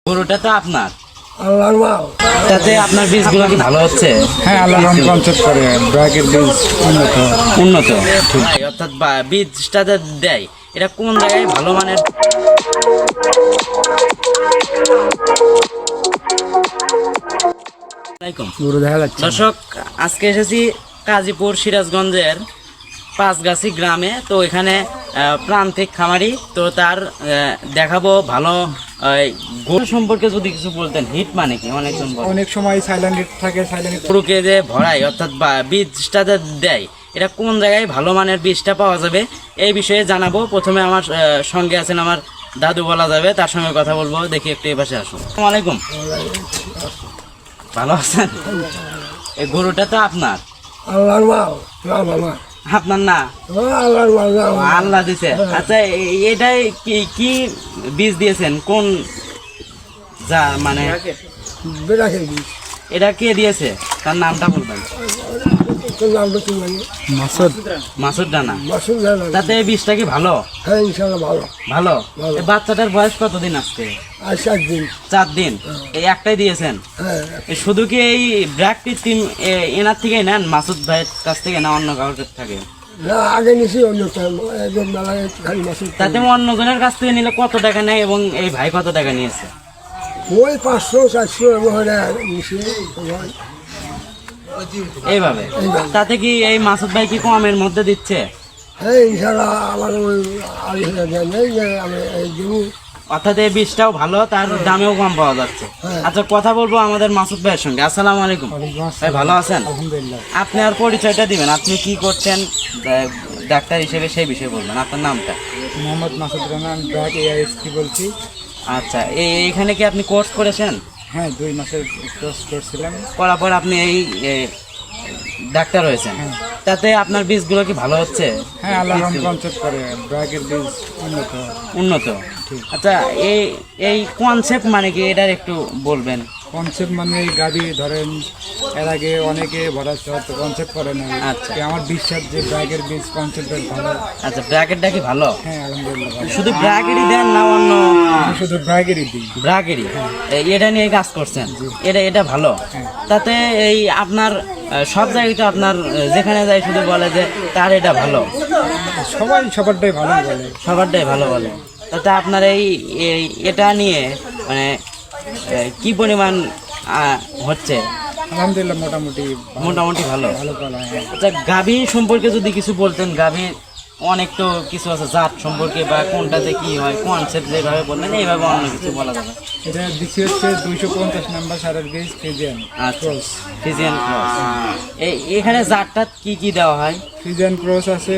গরুটা তো আপনার, আল্লাহর মাল। তাতে আপনার বীজগুলো কি ভালো হচ্ছে? হ্যাঁ, আল্লাহ রহম কনসেপ্ট করে ব্র্যাকের বীজ উন্নত অর্থাৎ বীজটা যে দেয় এটা কোন জায়গায় ভালো মানের? গরু দেখা যাচ্ছে। দর্শক, আজকে এসেছি কাজীপুর সিরাজগঞ্জের পাঁচগাছি গ্রামে। তো এখানে প্রান্তিক খামারি, তো তার দেখাবো ভালো গরু সম্পর্কে যদি কিছু বলতেন। হিট মানে কি? অনেক সময় সাইলেন্ট থাকে, সাইলেন্ট গরুকে যে ভরায় অর্থাৎ বীজটা যে দেয় এটা কোন জায়গায় ভালো মানের বীজটা পাওয়া যাবে এই বিষয়ে জানাবো। প্রথমে আমার সঙ্গে আছেন আমার দাদু বলা যাবে, তার সঙ্গে কথা বলবো। দেখি একটু এই পাশে আসুন। আসসালামু আলাইকুম, ভালো আছেন? এই গরুটা তো আপনার, আল্লাহর মাল। আমার আপনার না? আল্লাহর মাল, আল্লাহ দিছে। আচ্ছা, এটাই কি বীজ দিয়েছেন? কোন যা মানে ব্র্যাকের বীজ। এটা কে দিয়েছে? তার নামটা বলবেন। নামটা কি মানে? মাসুদ। মাসুদ ডানা। মাসুদ জানা। তাতে এই বীজটা কি ভালো? হ্যাঁ, ইনশাআল্লাহ ভালো। ভালো। এই বাচ্চাটার বয়স কতদিন আজকে? আর 4 দিন। 4 দিন। এই একটাই দিয়েছেন? হ্যাঁ। শুধু কি এই ব্র্যাক টিম এনার থেকেই নেন, মাসুদ ভাইয়ের কাছ থেকে, না অন্য কারোর কাছ থেকে? না, আগে নিছি অন্য একজন মেলায় খালি মাসুদ। তাতে অন্যজনের কাছ থেকে নিলে কত টাকা নেয় এবং এই ভাই কত টাকা নিয়েছে? ওই 500-400 নিছি। এইভাবে। তাতে কি এই মাসুদ ভাই কি কমের মধ্যে দিচ্ছে? হ্যাঁ, ইনশাআল্লাহ আমার ওই নেই যে আমি দেবো। অর্থাৎ এই বীজটাও ভালো, তার দামেও কম পাওয়া যাচ্ছে। আচ্ছা, কথা বলবো আমাদের মাসুদ ভাইয়ের সঙ্গে। আসসালামু আলাইকুম ভাই, ভালো আছেন? আলহামদুলিল্লাহ। আপনি আর পরিচয়টা দিবেন, আপনি কি করছেন ডাক্তার হিসেবে সেই বিষয়ে বলবেন, আপনার নামটা? মোহাম্মদ মাসুদ রানা, ব্র্যাক এআইএসপি বলছি। আচ্ছা, এইখানে কি আপনি কোর্স করেছেন? হ্যাঁ, 2 মাসের কোর্স করছিলাম। করার পর আপনি এই ডাক্তার হয়েছেন। তাতে আপনার বীজগুলো কি ভালো হচ্ছে? হ্যাঁ, আল্লাহ রহম কনসেপ্ট করে ব্র্যাকের বীজ উন্নত। আচ্ছা, এই কনসেপ্ট মানে কি, এটার একটু বলবেন? কনসেপ্ট মানে গাড়ি ধরেন এর আগে অনেকে ভরাচ্ছে, হয়তো কনসেপ্ট করে না। আচ্ছা, আমার বিশ্বাস যে ব্র্যাকের বীজ কনসেপ্টের ভালো। আচ্ছা, ব্র্যাকেটটা কি ভালো? হ্যাঁ, আলহামদুলিল্লাহ ভালো। শুধু ব্র্যাকেটই দেন না অন্য? আমি শুধু ব্র্যাকেরই দিই। ব্র্যাকেরই। এটা নিয়ে কাজ করছেন? এটা ভালো। তাতে এই আপনার সব জায়গায় তো আপনার যেখানে যায় শুধু বলে যে তার এটা ভালো। সবাই সবারটাই ভালো বলে। সবারটাই ভালো বলে। তাতে আপনার এই এটা নিয়ে মানে কি পরিমাণ হচ্ছে? আলহামদুলিল্লাহ মোটামুটি ভালো। ভালো ভালো। আচ্ছা, গাভী সম্পর্কে যদি কিছু বলতেন। গাভী অনেক তো কিছু আছে, জাত সম্পর্কে বা কোনটাতে কি হয়, কনসেপ্ট যেভাবে বললেন এইভাবে অন্য কিছু বলা যাবে? এটা দিচ্ছি হচ্ছে 250 নাম্বার সারের বীজ ফিজিয়ান। আচ্ছা, ফিজিয়ান ক্রস। এখানে জাতটা কি কি দেওয়া হয়? ফিজিয়ান ক্রস আছে,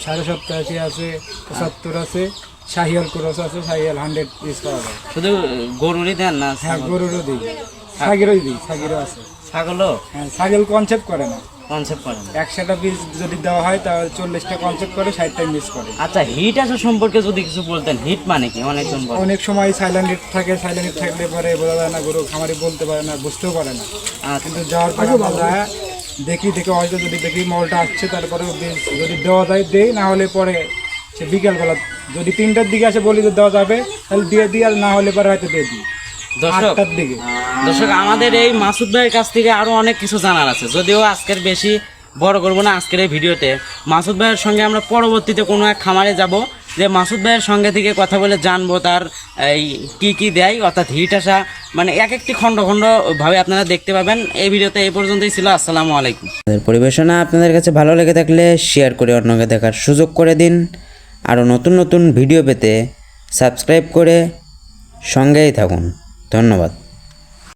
87.5 আছে, 75 আছে, শাহিয়াল ক্রস আছে, শাহিয়াল 100 পিস পাওয়া যায়। শুধু গরুরই দেন না? হ্যাঁ, গরুরও দিই, ছাগলেরও দিই, ছাগলও আছে। ছাগলও? হ্যাঁ, ছাগল কনসেপ্ট করে না। কনসেপ্ট করে না। 100টা পিস যদি দেওয়া হয় তাহলে 40টা কনসেপ্ট করে, 60টা মিস করে। আচ্ছা, হিট আছে সম্পর্কে যদি কিছু বলতেন। হিট মানে কি? অনেক সময় সাইলেন্ট থাকে, সাইলেন্ট থাকলে পরে বোঝা যায় না, গরু খামারি বলতে পারে না, বুঝতেও পারে না। কিন্তু যাওয়ার পরে আমরা দেখি হয়তো যদি দেখি মলটা আসছে, তারপরে যদি দেওয়া যায় দেই, না হলে পরে সে বিকেলবেলা যদি 3টার দিকে আসে বলি যে দেওয়া যাবে তাহলে দিয়ে দিই, আর না হলে পরে হয়তো দিয়ে দিই 8টার দিকে। দর্শক, আমাদের এই মাসুদ ভাইয়ের কাছ থেকে আরো অনেক কিছু জানার আছে, যদিও আজকের বেশি বড় করবো না আজকের এই ভিডিওতে। মাসুদ ভাইয়ের সঙ্গে আমরা পরবর্তীতে কোনো এক খামারে যাব, যে মাসুদ ভাইয়ের সঙ্গে থেকে কথা বলে জানবো তার এই কি দেয়, অর্থাৎ হিট আসা মানে এক একটি খণ্ড ভাবে আপনারা দেখতে পাবেন। এই ভিডিওতে এই পর্যন্তই ছিল। আসসালামু আলাইকুম। পরিবেশনা আপনাদের কাছে ভালো লেগে থাকলে শেয়ার করে অন্যকে দেখার সুযোগ করে দিন। আরও নতুন ভিডিও পেতে সাবস্ক্রাইব করে সঙ্গেই থাকুন। ধন্যবাদ।